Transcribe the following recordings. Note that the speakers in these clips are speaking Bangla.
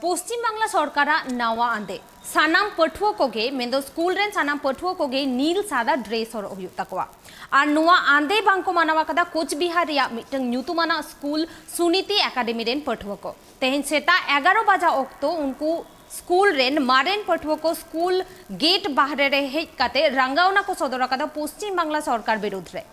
पश्चिम बांग्ला सरकार नवा आंदे सानाम पठुआ कोगे मेंदो स्कूल रेन सानाम पठुआ कोगे नील सादा ड्रेस और हुयुग तकवा और नवा आंदे बांको मानवा कदा कोचबिहार रिया मिटंग न्यूतुमाना स्कूल सुनीति एकाडेमी रेन पठुआ को तेहन सेता 11 बजा ओक्तो उनको स्कूल रेन मारेन पठुआ को स्कूल गेट बाहरे रे हेज काते रंगावना को सदर कदा पश्चिम बांग्ला सरकार विरुद्ध रे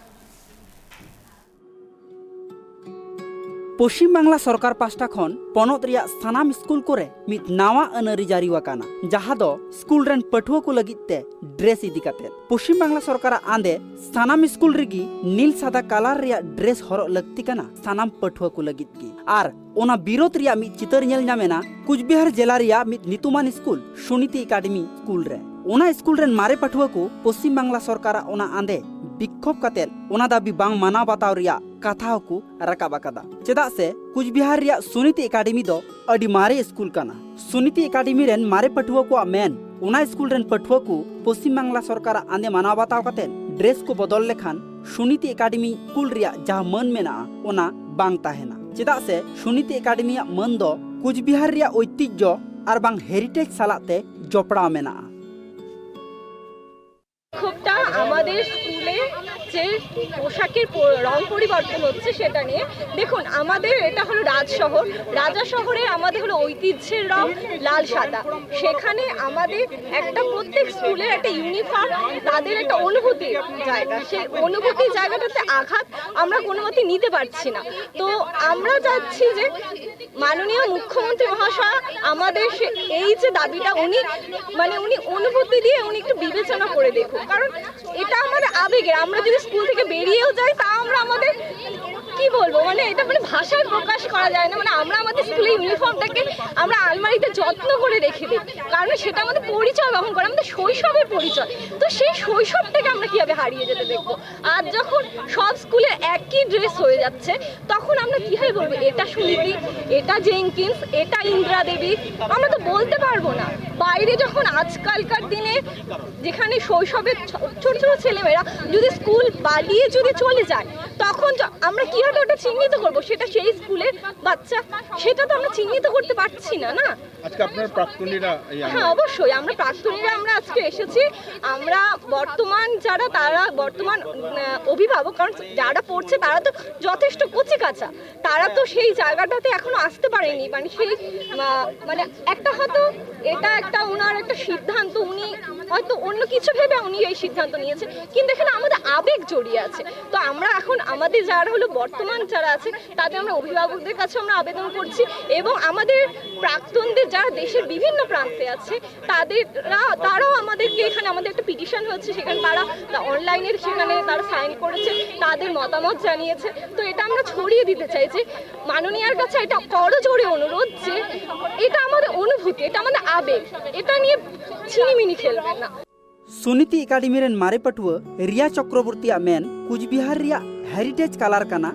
पश्चिम बांग्ला सरकार पास्टा खन पनत रिया सानाम स्कूल कोरे मित नावा अनरी जारी वाकाना जहां दो स्कूल रेन पठुआ को लगिते ड्रेस इदी काते पश्चिम बांग्ला सरकार आंदे सानाम स्कूल रिगी नील सादा कलर रिया ड्रेस हरो लगती काना सानाम पठुआ को लगित की आर ओना विरोध रिया मित चितर नेल नामेना कुचबिहार जिला रिया मित नितुमान स्कूल सुनीति एकाडेमी स्कूल रे ओना स्कूल रेन मारे पठुआ को पश्चिम बांग्ला सरकार ओना आंदे विक्षोभ काते ओना दाबी बांग माना बताव रिया कथा को रकाब आकादा चेदा से कुचबिहार रिया सुनीति एकाडेमी दो अडी मारे स्कूल काना सुनीति एकाडेमी रेन मारे पठुआ को मेन ओना स्कूल रेन पठुआ को पश्चिम बांग्ला सरकार आंदे माना बताव काते ड्रेस को बदल लेखान सुनीति एकाडेमी स्कूल रिया जहां मन मेना ओना बांग ताहेना चेदा से सुनीति एकाडेमी मन दो कुचबिहार रिया ऐतिह्य आर बांग हेरिटेज सालाते जपड़ा मेना ক্ষোভটা আমাদের স্কুলে যে পোশাকের রং পরিবর্তন হচ্ছে সেটা নিয়ে দেখুন আমাদের এটা হলো রাজশহর রাজা শহরে আমাদের হলো ঐতিহ্যের রং লাল সাদা সেখানে আমাদের একটা প্রত্যেক স্কুলের একটা ইউনিফর্ম তাদের একটা অনুভূতির জায়গা সেই অনুভূতির জায়গাটাতে আঘাত আমরা কোনো মতে নিতে পারছি না তো আমরা চাচ্ছি যে মাননীয় মুখ্যমন্ত্রী মহাশয় আমাদের এই যে দাবিটা উনি অনুভূতি দিয়ে উনি একটু বিবেচনা করে দেখুন কারণ এটা আমাদের আবেগে আমরা যদি স্কুল থেকে বেরিয়েও যাই তা আমরা আমাদের কি বলবো এটা ভাষায় প্রকাশ করা যায় না আমরা আমাদের স্কুলের ইউনিফর্মটাকে আমরা আলমারিতে যত্ন করে রেখে দিই কারণ সেটা আমাদের পরিচয় বহন করে আমাদের শৈশবের পরিচয় তো সেই শৈশবটাকে আমরা কিভাবে হারিয়ে যেতে দেখবো আজ যখন সব স্কুলে একই ড্রেস হয়ে যাচ্ছে তখন আমরা কিভাবে বলবো এটা সুনীতি এটা জেঙ্কিন্স এটা ইন্দ্রা দেবী আমরা তো বলতে পারবো না বাইরে যখন আজকালকার দিনে যেখানে শৈশবের ছোট ছোট ছেলেমেয়েরা যদি স্কুল পালিয়ে যদি চলে যায় তখন আমরা কিভাবে ওটা চিহ্নিত করবো সেটা সেই স্কুলের বাচ্চা সেটা তো আমরা চিহ্নিত করতে পারছি না না আজকে আপনার প্রাক্তনীরা হ্যাঁ অবশ্যই আমরা প্রাক্তনীরা আমরা আজকে এসেছি আমরা বর্তমান যারা তারা বর্তমান অভিভাবক কারণ যারা পড়ছে তারা তো যথেষ্ট কচি কাঁচা তারা তো সেই জায়গাটাতে এখনো আসতে পারেনি সেই একটা হয়তো এটা একটা ওনার একটা সিদ্ধান্ত উনি হয়তো অন্য কিছু ভেবে উনি এই সিদ্ধান্ত নিয়েছে কিন্তু এখানে আমাদের আবেগ জড়িয়ে আছে তো আমরা এখন আমাদের যারা হলো বর্তমান যারা আছে তাদের আমরা অভিভাবকদের কাছে আমরা আবেদন করছি এবং আমাদের প্রাক্তনদের যারা দেশের বিভিন্ন প্রান্তে আছে তারাও আমাদেরকে এখানে আমাদের একটা পিটিশন হচ্ছে সেখানে তারা অনলাইনে সেখানে তারা সাইন করেছে তাদের মতামত জানিয়েছে তো এটা আমরা ছড়িয়ে দিতে চাই যে মাননীয়ার কাছে এটা করজোড়ে অনুরোধ যে এটা আমাদের অনুভূতি এটা আমাদের আবেগ এটা নিয়ে ছিনিমিনি খেলবেন না सुनीति एकाडेमी रेन मारे पटुआ रिया चक्रवर्ती मेन कुचबिहार रिया हेरिटेज कलर काना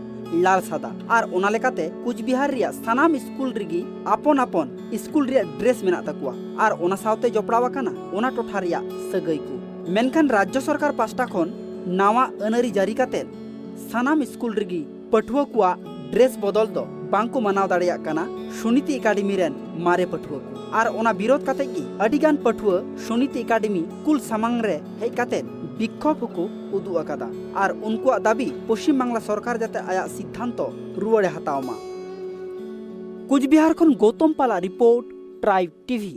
लाल सादा और ओना लेकाते कुचबिहार रिया सानाम स्कूल रिगी आपन आपन स्कूल रिया ड्रेस मेना तकुआ और ओना सावते जपड़ावा काना ओना टोठा रिया सगई को मेनखान राज्य सरकार पास्टा खन नावा अनरी जारी काते सानाम स्कूल रिगी पटुआ कुआ ड्रेस बदल दो बांको मनाव दाड़िया काना सुनीति एकाडेमी रेन मारे पटुआ को और ओना विरोध काते की अडिगान पटुआ सुनीति एकाडेमी कुल सामांग रे हेज काते विक्षोभ को उदु अकादा और उनको दाबी पश्चिम बांग्ला सरकार जाते आया सिद्धांत रुवाड़े हतावमा कुचबिहार खन गौतम पाला रिपोर्ट ट्राइब टीवी।